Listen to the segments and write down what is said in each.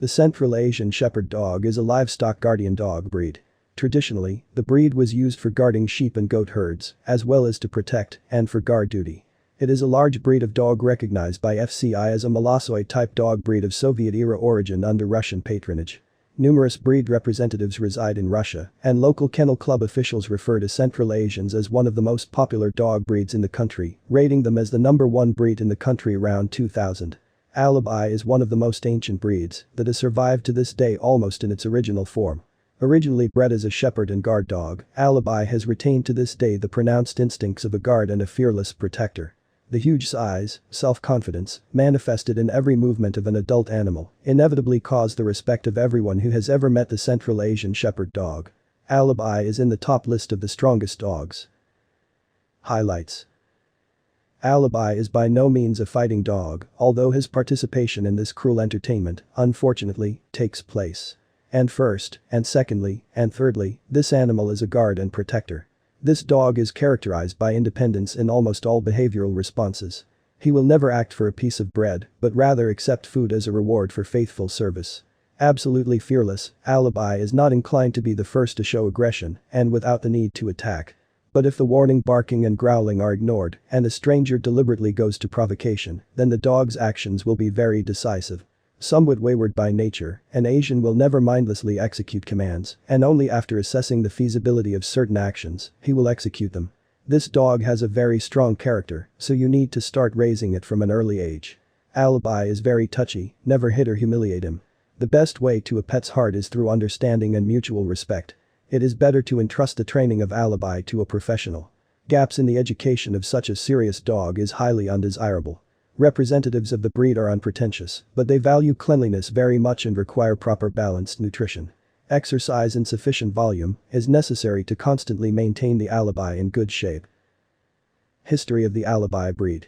The Central Asian Shepherd Dog is a livestock guardian dog breed. Traditionally, the breed was used for guarding sheep and goat herds, as well as to protect and for guard duty. It is a large breed of dog recognized by FCI as a Molossoid-type dog breed of Soviet-era origin under Russian patronage. Numerous breed representatives reside in Russia, and local kennel club officials refer to Central Asians as one of the most popular dog breeds in the country, rating them as the #1 breed in the country around 2000. Alabai is one of the most ancient breeds that has survived to this day almost in its original form. Originally bred as a shepherd and guard dog, Alabai has retained to this day the pronounced instincts of a guard and a fearless protector. The huge size, self-confidence, manifested in every movement of an adult animal, inevitably cause the respect of everyone who has ever met the Central Asian Shepherd dog. Alabai is in the top list of the strongest dogs. Highlights. Alabai is by no means a fighting dog, although his participation in this cruel entertainment, unfortunately, takes place. And first, and secondly, and thirdly, this animal is a guard and protector. This dog is characterized by independence in almost all behavioral responses. He will never act for a piece of bread, but rather accept food as a reward for faithful service. Absolutely fearless, Alabai is not inclined to be the first to show aggression, and without the need to attack. But if the warning barking and growling are ignored, and a stranger deliberately goes to provocation, then the dog's actions will be very decisive. Somewhat wayward by nature, an Asian will never mindlessly execute commands, and only after assessing the feasibility of certain actions, he will execute them. This dog has a very strong character, so you need to start raising it from an early age. Alabai is very touchy, never hit or humiliate him. The best way to a pet's heart is through understanding and mutual respect. It is better to entrust the training of Alabai to a professional. Gaps in the education of such a serious dog is highly undesirable. Representatives of the breed are unpretentious, but they value cleanliness very much and require proper balanced nutrition. Exercise in sufficient volume is necessary to constantly maintain the Alabai in good shape. History of the Alabai breed.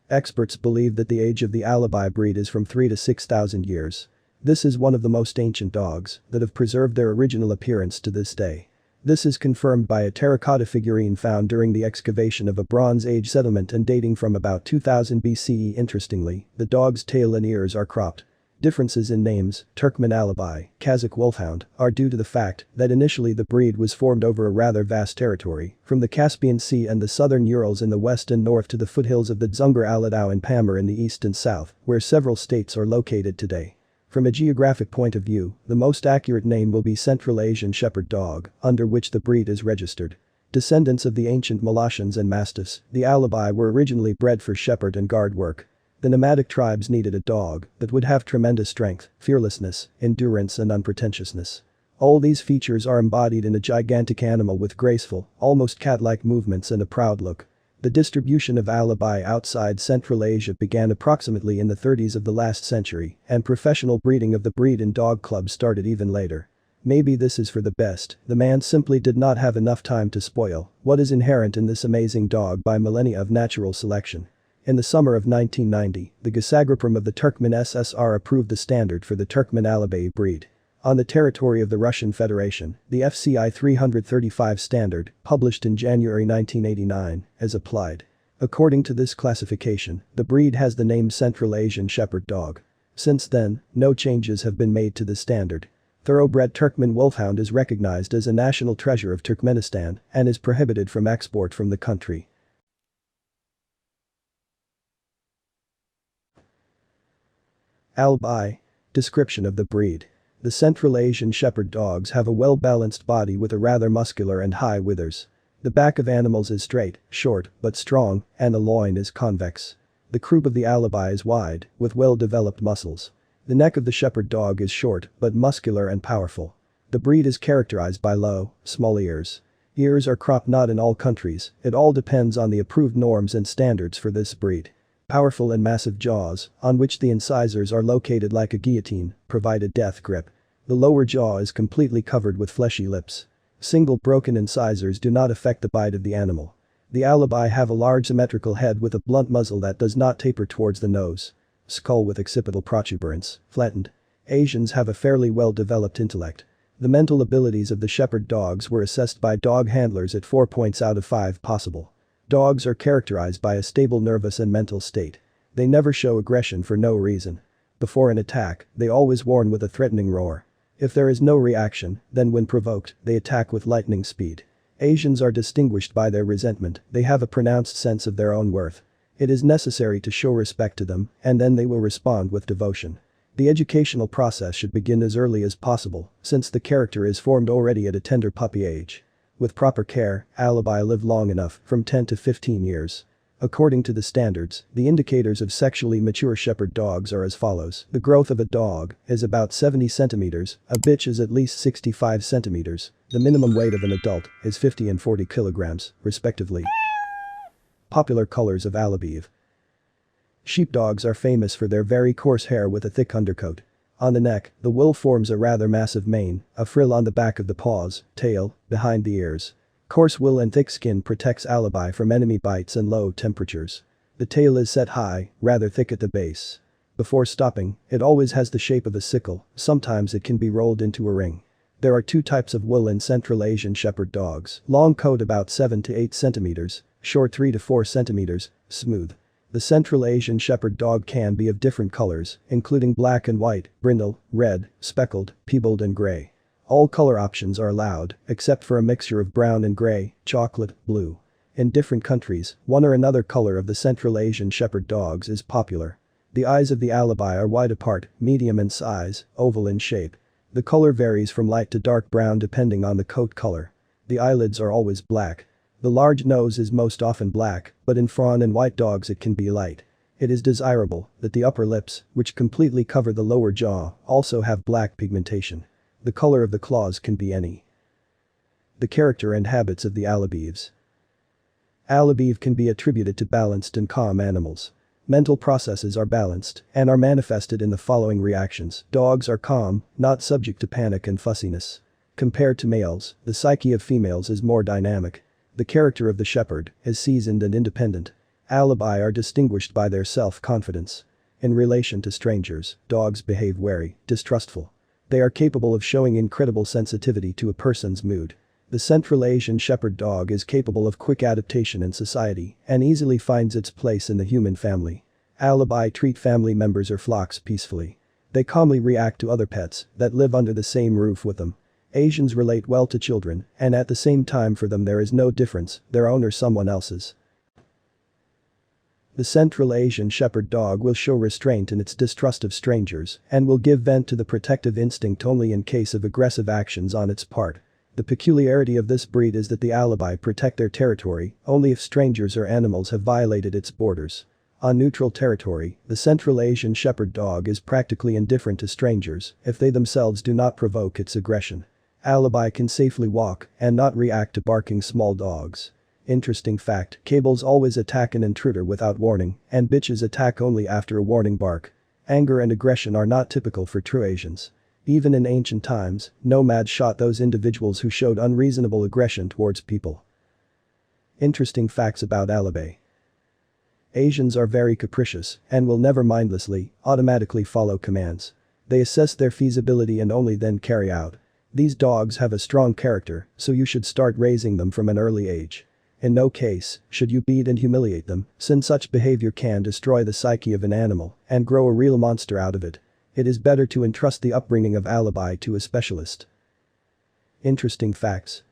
Experts believe that the age of the Alabai breed is from 3 to 6,000 years. This is one of the most ancient dogs that have preserved their original appearance to this day. This is confirmed by a terracotta figurine found during the excavation of a Bronze Age settlement and dating from about 2000 BCE. Interestingly, the dog's tail and ears are cropped. Differences in names, Turkmen Alabai, Kazakh Wolfhound, are due to the fact that initially the breed was formed over a rather vast territory, from the Caspian Sea and the southern Urals in the west and north to the foothills of the Dzungar Aladau and Pamir in the east and south, where several states are located today. From a geographic point of view, the most accurate name will be Central Asian Shepherd Dog, under which the breed is registered. Descendants of the ancient Molossians and Mastiffs, the Alabai were originally bred for shepherd and guard work. The nomadic tribes needed a dog that would have tremendous strength, fearlessness, endurance and unpretentiousness. All these features are embodied in a gigantic animal with graceful, almost cat-like movements and a proud look. The distribution of Alabai outside Central Asia began approximately in the 30s of the last century, and professional breeding of the breed in dog clubs started even later. Maybe this is for the best, the man simply did not have enough time to spoil what is inherent in this amazing dog by millennia of natural selection. In the summer of 1990, the Gasagrapram of the Turkmen SSR approved the standard for the Turkmen Alabai breed. On the territory of the Russian Federation, the FCI 335 standard, published in January 1989, is applied. According to this classification, the breed has the name Central Asian Shepherd Dog. Since then, no changes have been made to the standard. Thoroughbred Turkmen Wolfhound is recognized as a national treasure of Turkmenistan and is prohibited from export from the country. Alabai. Description of the breed. The Central Asian Shepherd dogs have a well-balanced body with a rather muscular and high withers. The back of animals is straight, short, but strong, and the loin is convex. The croup of the Alabai is wide, with well-developed muscles. The neck of the shepherd dog is short, but muscular and powerful. The breed is characterized by low, small ears. Ears are cropped not in all countries, it all depends on the approved norms and standards for this breed. Powerful and massive jaws, on which the incisors are located like a guillotine, provide a death grip. The lower jaw is completely covered with fleshy lips. Single broken incisors do not affect the bite of the animal. The Alabai have a large symmetrical head with a blunt muzzle that does not taper towards the nose. Skull with occipital protuberance, flattened. Asians have a fairly well-developed intellect. The mental abilities of the shepherd dogs were assessed by dog handlers at 4 points out of 5 possible. Dogs are characterized by a stable nervous and mental state. They never show aggression for no reason. Before an attack, they always warn with a threatening roar. If there is no reaction, then when provoked, they attack with lightning speed. Asians are distinguished by their resentment, they have a pronounced sense of their own worth. It is necessary to show respect to them, and then they will respond with devotion. The educational process should begin as early as possible, since the character is formed already at a tender puppy age. With proper care, Alabai live long enough, from 10 to 15 years. According to the standards, the indicators of sexually mature shepherd dogs are as follows. The growth of a dog is about 70 centimeters, a bitch is at least 65 centimeters, the minimum weight of an adult is 50 and 40 kilograms, respectively. Popular colors of Alabai. Sheepdogs are famous for their very coarse hair with a thick undercoat. On the neck, the wool forms a rather massive mane, a frill on the back of the paws, tail, behind the ears. Coarse wool and thick skin protects Alabai from enemy bites and low temperatures. The tail is set high, rather thick at the base. Before stopping, it always has the shape of a sickle, sometimes it can be rolled into a ring. There are two types of wool in Central Asian shepherd dogs. Long coat about 7 to 8 centimeters, short 3 to 4 centimeters, smooth. The Central Asian shepherd dog can be of different colors, including black and white, brindle, red, speckled, peebled and gray. All color options are allowed, except for a mixture of brown and gray, chocolate, blue. In different countries, one or another color of the Central Asian shepherd dogs is popular. The eyes of the Alabai are wide apart, medium in size, oval in shape. The color varies from light to dark brown depending on the coat color. The eyelids are always black. The large nose is most often black, but in fawn and white dogs it can be light. It is desirable that the upper lips, which completely cover the lower jaw, also have black pigmentation. The color of the claws can be any. The character and habits of the Alabai. Alabai can be attributed to balanced and calm animals. Mental processes are balanced and are manifested in the following reactions. Dogs are calm, not subject to panic and fussiness. Compared to males, the psyche of females is more dynamic. The character of the shepherd is seasoned and independent. Alabai are distinguished by their self-confidence. In relation to strangers, dogs behave wary, distrustful. They are capable of showing incredible sensitivity to a person's mood. The Central Asian shepherd dog is capable of quick adaptation in society and easily finds its place in the human family. Alabai treat family members or flocks peacefully. They calmly react to other pets that live under the same roof with them. Asians relate well to children, and at the same time for them there is no difference, their own or someone else's. The Central Asian shepherd dog will show restraint in its distrust of strangers and will give vent to the protective instinct only in case of aggressive actions on its part. The peculiarity of this breed is that the Alabai protect their territory only if strangers or animals have violated its borders. On neutral territory, the Central Asian shepherd dog is practically indifferent to strangers if they themselves do not provoke its aggression. Alabai can safely walk and not react to barking small dogs. Interesting fact, cables always attack an intruder without warning, and bitches attack only after a warning bark. Anger and aggression are not typical for true Asians. Even in ancient times, nomads shot those individuals who showed unreasonable aggression towards people. Interesting facts about Alabai. Asians are very capricious and will never mindlessly, automatically follow commands. They assess their feasibility and only then carry out. These dogs have a strong character, so you should start raising them from an early age. In no case should you beat and humiliate them, since such behavior can destroy the psyche of an animal and grow a real monster out of it. It is better to entrust the upbringing of Alabai to a specialist. Interesting facts.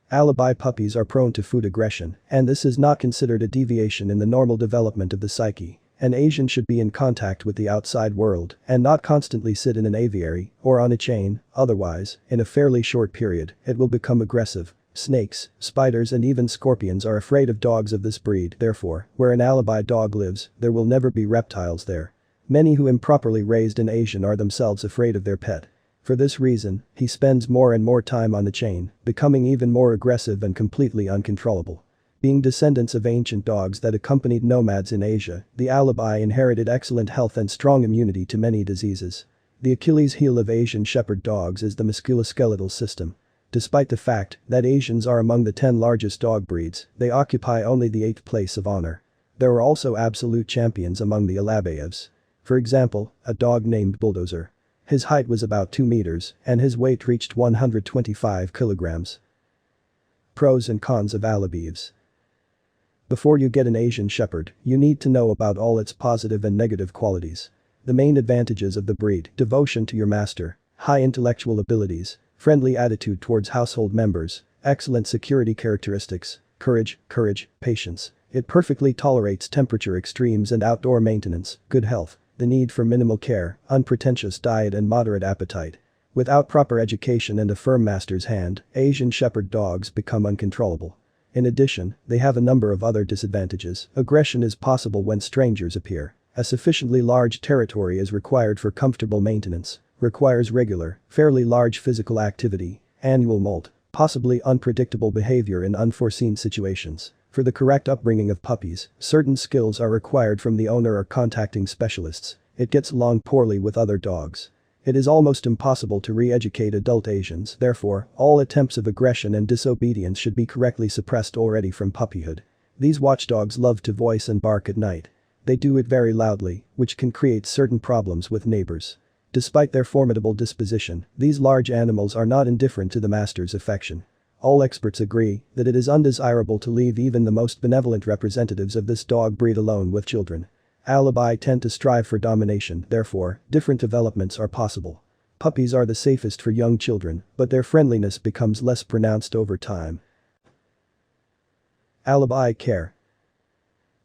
Alabai puppies are prone to food aggression, and this is not considered a deviation in the normal development of the psyche. An Asian should be in contact with the outside world and not constantly sit in an aviary or on a chain, otherwise, in a fairly short period, it will become aggressive. Snakes, spiders and even scorpions are afraid of dogs of this breed, therefore, where an Alabai dog lives, there will never be reptiles there. Many who improperly raised an Asian are themselves afraid of their pet. For this reason, he spends more and more time on the chain, becoming even more aggressive and completely uncontrollable. Being descendants of ancient dogs that accompanied nomads in Asia, the Alabai inherited excellent health and strong immunity to many diseases. The Achilles heel of Asian shepherd dogs is the musculoskeletal system. Despite the fact that Asians are among the 10 largest dog breeds, they occupy only the 8th place of honor. There are also absolute champions among the Alabaievs. For example, a dog named Bulldozer. His height was about 2 meters and his weight reached 125 kilograms. Pros and cons of Alabaievs. Before you get an Asian shepherd, you need to know about all its positive and negative qualities. The main advantages of the breed: devotion to your master, high intellectual abilities, friendly attitude towards household members, excellent security characteristics, courage, patience. It perfectly tolerates temperature extremes and outdoor maintenance, good health, the need for minimal care, unpretentious diet and moderate appetite. Without proper education and a firm master's hand, Asian Shepherd dogs become uncontrollable. In addition, they have a number of other disadvantages. Aggression is possible when strangers appear. A sufficiently large territory is required for comfortable maintenance. Requires regular, fairly large physical activity, annual molt, possibly unpredictable behavior in unforeseen situations. For the correct upbringing of puppies, certain skills are required from the owner or contacting specialists. It gets along poorly with other dogs. It is almost impossible to re-educate adult Asians, therefore, all attempts of aggression and disobedience should be correctly suppressed already from puppyhood. These watchdogs love to voice and bark at night. They do it very loudly, which can create certain problems with neighbors. Despite their formidable disposition, these large animals are not indifferent to the master's affection. All experts agree that it is undesirable to leave even the most benevolent representatives of this dog breed alone with children. Alabai tend to strive for domination, therefore, different developments are possible. Puppies are the safest for young children, but their friendliness becomes less pronounced over time. Alabai care.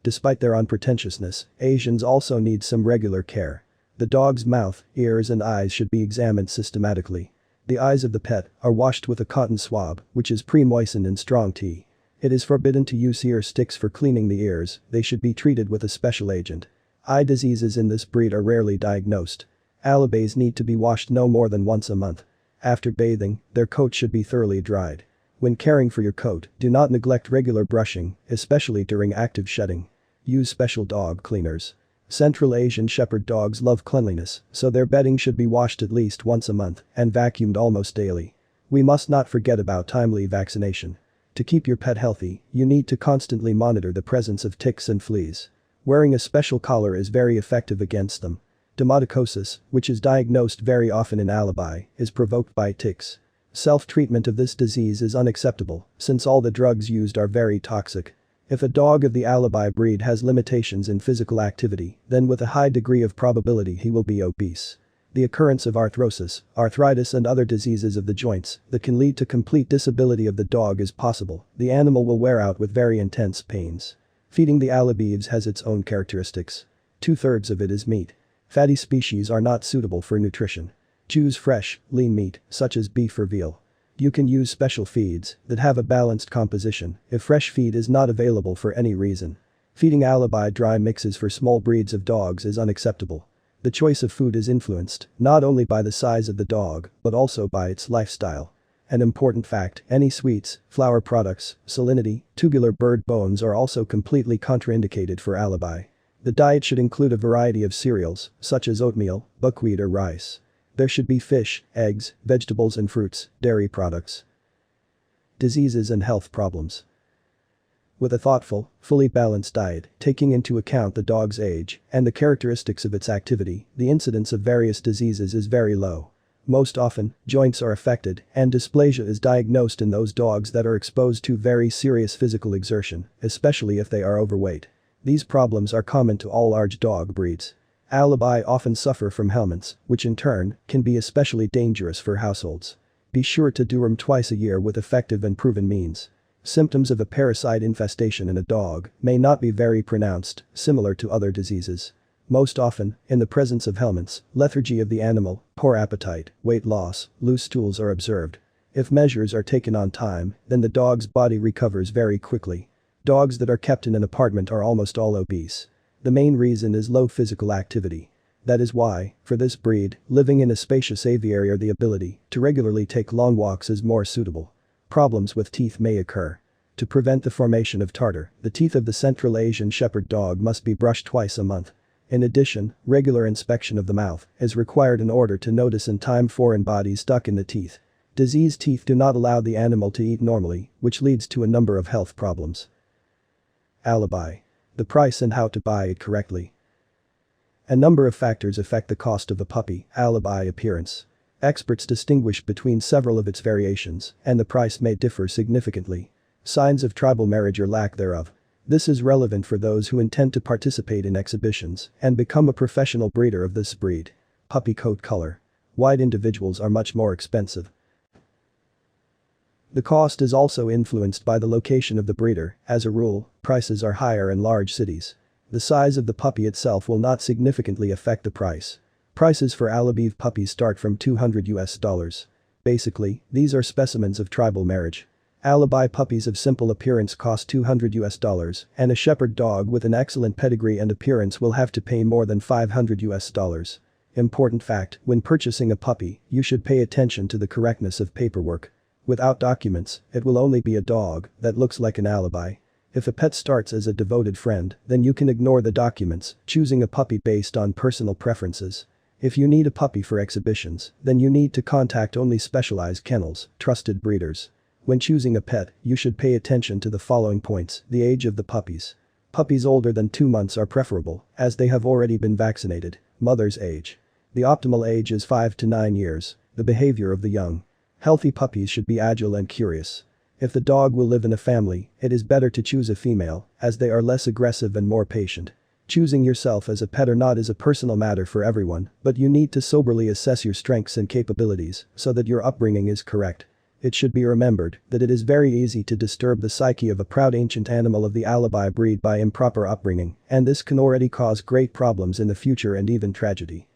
Despite their unpretentiousness, Asians also need some regular care. The dog's mouth, ears and eyes should be examined systematically. The eyes of the pet are washed with a cotton swab, which is pre-moistened in strong tea. It is forbidden to use ear sticks for cleaning the ears, they should be treated with a special agent. Eye diseases in this breed are rarely diagnosed. Alabais need to be washed no more than once a month. After bathing, their coat should be thoroughly dried. When caring for your coat, do not neglect regular brushing, especially during active shedding. Use special dog cleaners. Central Asian Shepherd dogs love cleanliness, so their bedding should be washed at least once a month and vacuumed almost daily. We must not forget about timely vaccination. To keep your pet healthy, you need to constantly monitor the presence of ticks and fleas. Wearing a special collar is very effective against them. Dermatocosis, which is diagnosed very often in Alabai, is provoked by ticks. Self-treatment of this disease is unacceptable, since all the drugs used are very toxic. If a dog of the Alabai breed has limitations in physical activity, then with a high degree of probability he will be obese. The occurrence of arthrosis, arthritis and other diseases of the joints that can lead to complete disability of the dog is possible. The animal will wear out with very intense pains. Feeding the Alabais has its own characteristics. 2/3 of it is meat. Fatty species are not suitable for nutrition. Choose fresh, lean meat, such as beef or veal. You can use special feeds that have a balanced composition if fresh feed is not available for any reason. Feeding Alabai dry mixes for small breeds of dogs is unacceptable. The choice of food is influenced not only by the size of the dog but also by its lifestyle. An important fact: any sweets, flour products, salinity, tubular bird bones are also completely contraindicated for Alabai. The diet should include a variety of cereals, such as oatmeal, buckwheat or rice. There should be fish, eggs, vegetables and fruits, dairy products. Diseases and health problems. With a thoughtful, fully balanced diet, taking into account the dog's age and the characteristics of its activity, the incidence of various diseases is very low. Most often, joints are affected and dysplasia is diagnosed in those dogs that are exposed to very serious physical exertion, especially if they are overweight. These problems are common to all large dog breeds. Alabai often suffer from helminths, which in turn can be especially dangerous for households. Be sure to deworm twice a year with effective and proven means. Symptoms of a parasite infestation in a dog may not be very pronounced, similar to other diseases. Most often, in the presence of helminths, lethargy of the animal, poor appetite, weight loss, loose stools are observed. If measures are taken on time, then the dog's body recovers very quickly. Dogs that are kept in an apartment are almost all obese. The main reason is low physical activity. That is why, for this breed, living in a spacious aviary or the ability to regularly take long walks is more suitable. Problems with teeth may occur. To prevent the formation of tartar, the teeth of the Central Asian Shepherd dog must be brushed twice a month. In addition, regular inspection of the mouth is required in order to notice in time foreign bodies stuck in the teeth. Diseased teeth do not allow the animal to eat normally, which leads to a number of health problems. Alabai. The price and how to buy it correctly. A number of factors affect the cost of a puppy. Alabai appearance. Experts distinguish between several of its variations, and the price may differ significantly. Signs of tribal marriage or lack thereof. This is relevant for those who intend to participate in exhibitions and become a professional breeder of this breed. Puppy coat color. White individuals are much more expensive. The cost is also influenced by the location of the breeder. As a rule, prices are higher in large cities. The size of the puppy itself will not significantly affect the price. Prices for Alabai puppies start from $200. Basically, these are specimens of tribal marriage. Alabai puppies of simple appearance cost $200, and a shepherd dog with an excellent pedigree and appearance will have to pay more than $500. Important fact, when purchasing a puppy, you should pay attention to the correctness of paperwork. Without documents, it will only be a dog that looks like an Alabai. If a pet starts as a devoted friend, then you can ignore the documents, choosing a puppy based on personal preferences. If you need a puppy for exhibitions, then you need to contact only specialized kennels, trusted breeders. When choosing a pet, you should pay attention to the following points: the age of the puppies. Puppies older than 2 months are preferable, as they have already been vaccinated. Mother's age. The optimal age is 5 to 9 years. The behavior of the young. Healthy puppies should be agile and curious. If the dog will live in a family, it is better to choose a female, as they are less aggressive and more patient. Choosing yourself as a pet or not is a personal matter for everyone, but you need to soberly assess your strengths and capabilities so that your upbringing is correct. It should be remembered that it is very easy to disturb the psyche of a proud ancient animal of the Alabai breed by improper upbringing, and this can already cause great problems in the future and even tragedy.